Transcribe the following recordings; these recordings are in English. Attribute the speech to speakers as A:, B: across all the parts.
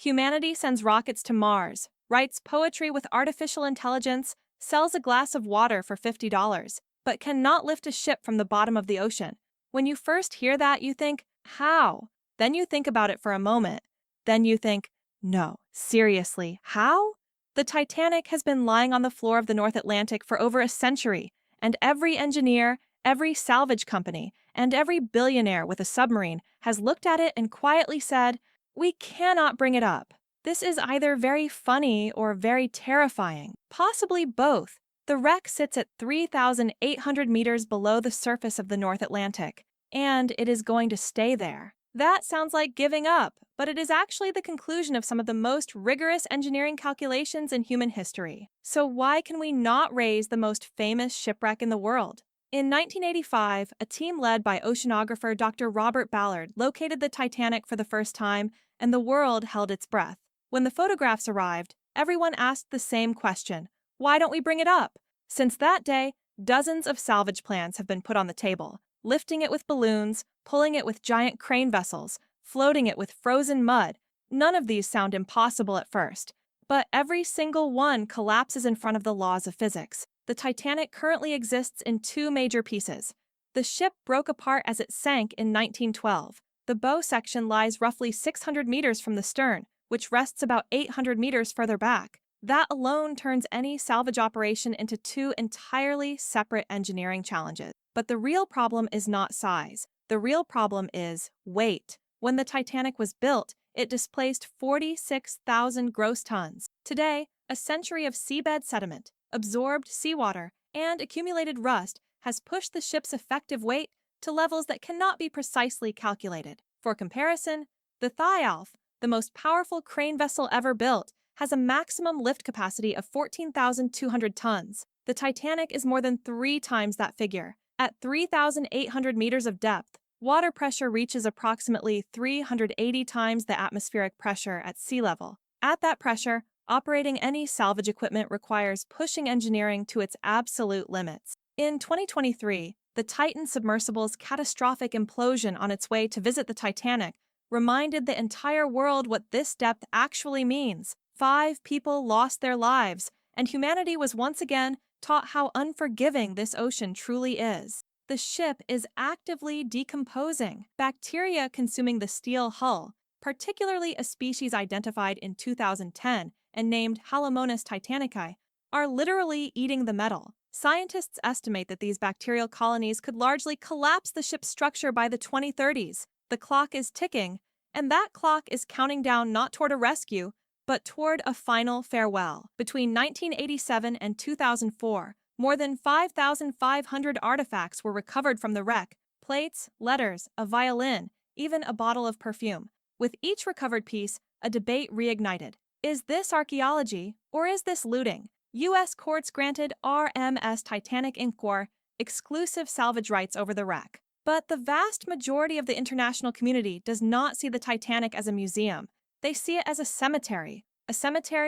A: Humanity sends rockets to Mars, writes poetry with artificial intelligence, sells a glass of water for $50, but cannot lift a ship from the bottom of the ocean. When you first hear that, you think, how? Then you think about it for a moment. Then you think, no, seriously, how? The Titanic has been lying on the floor of the North Atlantic for over a century, and every engineer, every salvage company, and every billionaire with a submarine has looked at it and quietly said, we cannot bring it up. This is either very funny or very terrifying, possibly both. The wreck sits at 3,800 meters below the surface of the North Atlantic, and it is going to stay there. That sounds like giving up, but it is actually the conclusion of some of the most rigorous engineering calculations in human history. So why can we not raise the most famous shipwreck in the world? In 1985, a team led by oceanographer Dr. Robert Ballard located the Titanic for the first time, and the world held its breath. When the photographs arrived, everyone asked the same question: why don't we bring it up? Since that day, dozens of salvage plans have been put on the table, lifting it with balloons, pulling it with giant crane vessels, floating it with frozen mud. None of these sound impossible at first, but every single one collapses in front of the laws of physics. The Titanic currently exists in two major pieces. The ship broke apart as it sank in 1912. The bow section lies roughly 600 meters from the stern, which rests about 800 meters further back. That alone turns any salvage operation into two entirely separate engineering challenges. But the real problem is not size. The real problem is weight. When the Titanic was built, it displaced 46,000 gross tons. Today, a century of seabed sediment, absorbed seawater, and accumulated rust has pushed the ship's effective weight to levels that cannot be precisely calculated. For comparison, the Thialf, the most powerful crane vessel ever built, has a maximum lift capacity of 14,200 tons. The Titanic is more than 3 times that figure. At 3,800 meters of depth, water pressure reaches approximately 380 times the atmospheric pressure at sea level. At that pressure, operating any salvage equipment requires pushing engineering to its absolute limits. In 2023, the Titan submersible's catastrophic implosion on its way to visit the Titanic reminded the entire world what this depth actually means. 5 people lost their lives, and humanity was once again taught how unforgiving this ocean truly is. The ship is actively decomposing. Bacteria consuming the steel hull, particularly a species identified in 2010 and named Halomonas titanicae, are literally eating the metal. Scientists estimate that these bacterial colonies could largely collapse the ship's structure by the 2030s. The clock is ticking, and that clock is counting down not toward a rescue, but toward a final farewell. Between 1987 and 2004, more than 5,500 artifacts were recovered from the wreck: plates, letters, a violin, even a bottle of perfume. With each recovered piece, a debate reignited. Is this archaeology, or is this looting? U.S. courts granted RMS Titanic Inc. exclusive salvage rights over the wreck. But the vast majority of the international community does not see the Titanic as a museum. They see it as a cemetery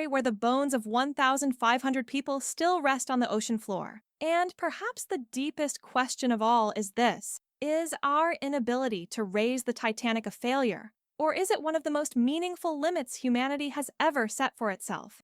A: where the bones of 1,500 people still rest on the ocean floor. And perhaps the deepest question of all is this: is our inability to raise the Titanic a failure? Or is it one of the most meaningful limits humanity has ever set for itself?